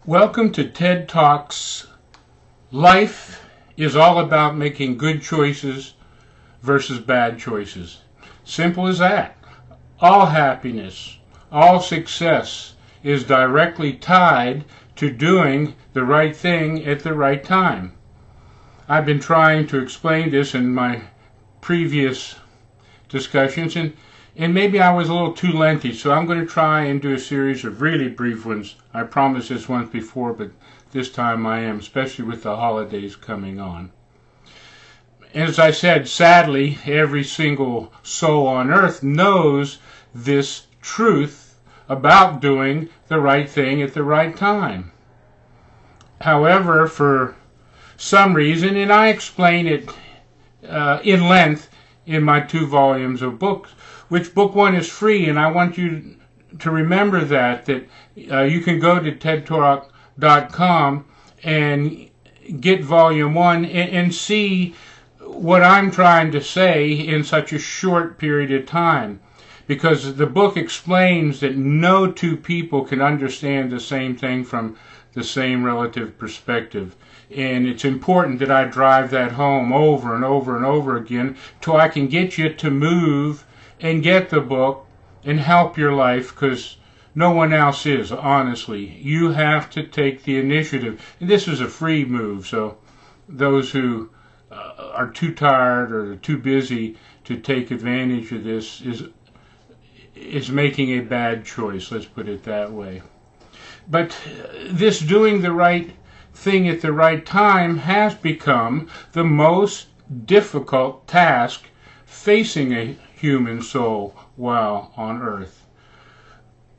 Welcome to TED Talks. Life is all about making good choices versus bad choices. Simple as that. All happiness, all success is directly tied to doing the right thing at the right time. I've been trying to explain this in my previous discussions, and maybe I was a little too lengthy, so I'm going to try and do a series of really brief ones. I promised this once before, but this time I am, especially with the holidays coming on. As I said, sadly, every single soul on earth knows this truth about doing the right thing at the right time. However, for some reason, and I explain it in length in my 2 volumes of books, which book 1 is free, and I want you to remember that you can go to tedtalk.com and get volume 1 and see what I'm trying to say in such a short period of time, because the book explains that no 2 people can understand the same thing from the same relative perspective. And it's important that I drive that home over and over and over again till I can get you to move and get the book and help your life, because no one else is, honestly. You have to take the initiative. And this is a free move, so those who are too tired or too busy to take advantage of this is making a bad choice, let's put it that way. But this doing the right thing at the right time has become the most difficult task facing a human soul while on earth.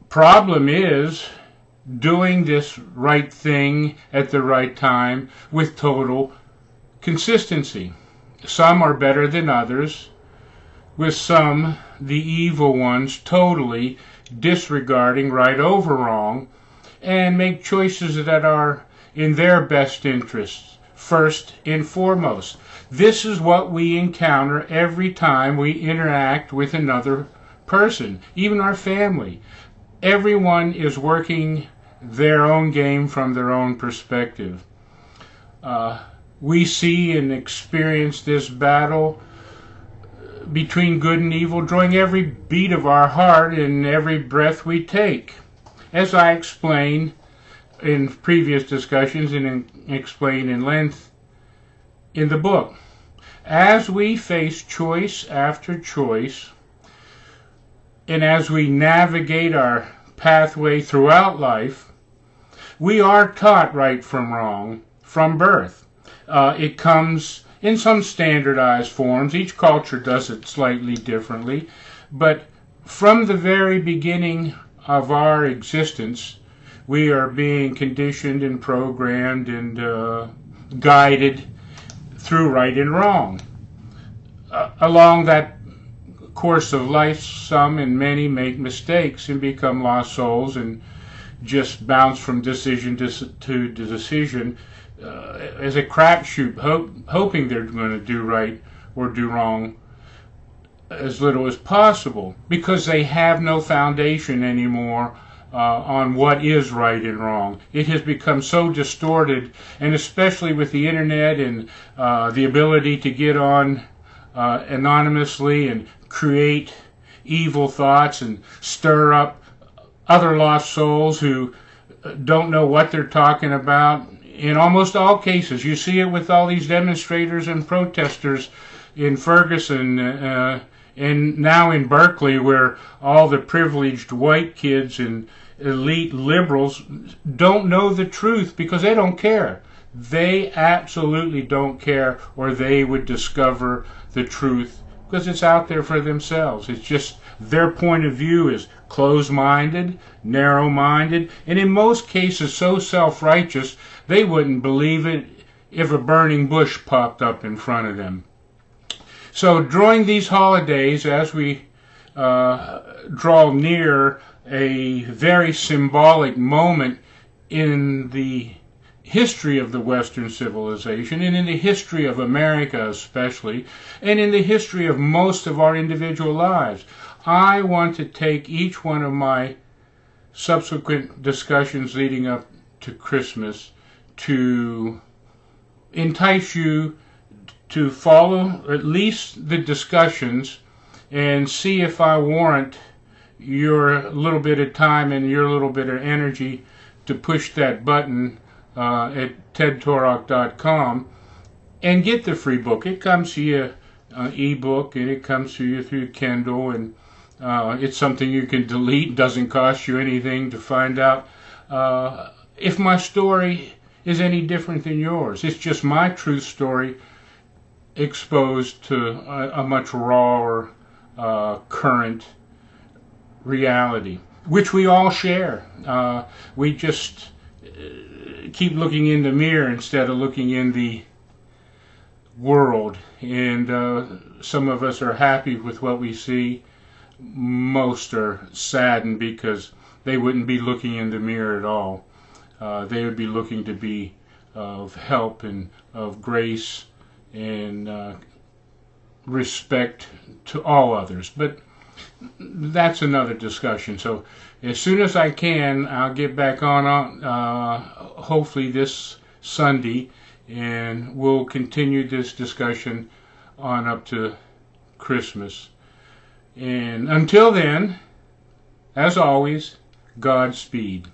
Problem is doing this right thing at the right time with total consistency. Some are better than others, with some, the evil ones, totally disregarding right over wrong and make choices that are in their best interests first and foremost. This is what we encounter every time we interact with another person, even our family. Everyone is working their own game from their own perspective. We see and experience this battle between good and evil during every beat of our heart and every breath we take. As I explained in previous discussions and explain in length in the book, as we face choice after choice, and as we navigate our pathway throughout life, we are taught right from wrong from birth. It comes in some standardized forms. Each culture does it slightly differently, but from the very beginning of our existence, we are being conditioned and programmed and guided through right and wrong. Along that course of life, some and many make mistakes and become lost souls and just bounce from decision to decision as a crapshoot, hoping they're going to do right or do wrong as little as possible, because they have no foundation anymore on what is right and wrong. It has become so distorted, and especially with the internet and the ability to get on anonymously and create evil thoughts and stir up other lost souls who don't know what they're talking about. In almost all cases, you see it with all these demonstrators and protesters in Ferguson and now in Berkeley, where all the privileged white kids and elite liberals don't know the truth because they don't care. They absolutely don't care, or they would discover the truth because it's out there for themselves. It's just their point of view is closed-minded, narrow-minded, and in most cases so self-righteous they wouldn't believe it if a burning bush popped up in front of them. So during these holidays, as we draw near a very symbolic moment in the history of the Western civilization, and in the history of America especially, and in the history of most of our individual lives, I want to take each one of my subsequent discussions leading up to Christmas to entice you to follow at least the discussions and see if I warrant your little bit of time and your little bit of energy to push that button at tedtorok.com and get the free book. It comes to you ebook, and it comes to you through Kindle, and it's something you can delete. Doesn't cost you anything to find out if my story is any different than yours. It's just my true story exposed to a much rawer current reality, which we all share. We just keep looking in the mirror instead of looking in the world, and some of us are happy with what we see. Most are saddened because they wouldn't be looking in the mirror at all. They would be looking to be of help and of grace and respect to all others. But that's another discussion. So as soon as I can, I'll get back on hopefully this Sunday, and we'll continue this discussion on up to Christmas. And until then, as always, Godspeed.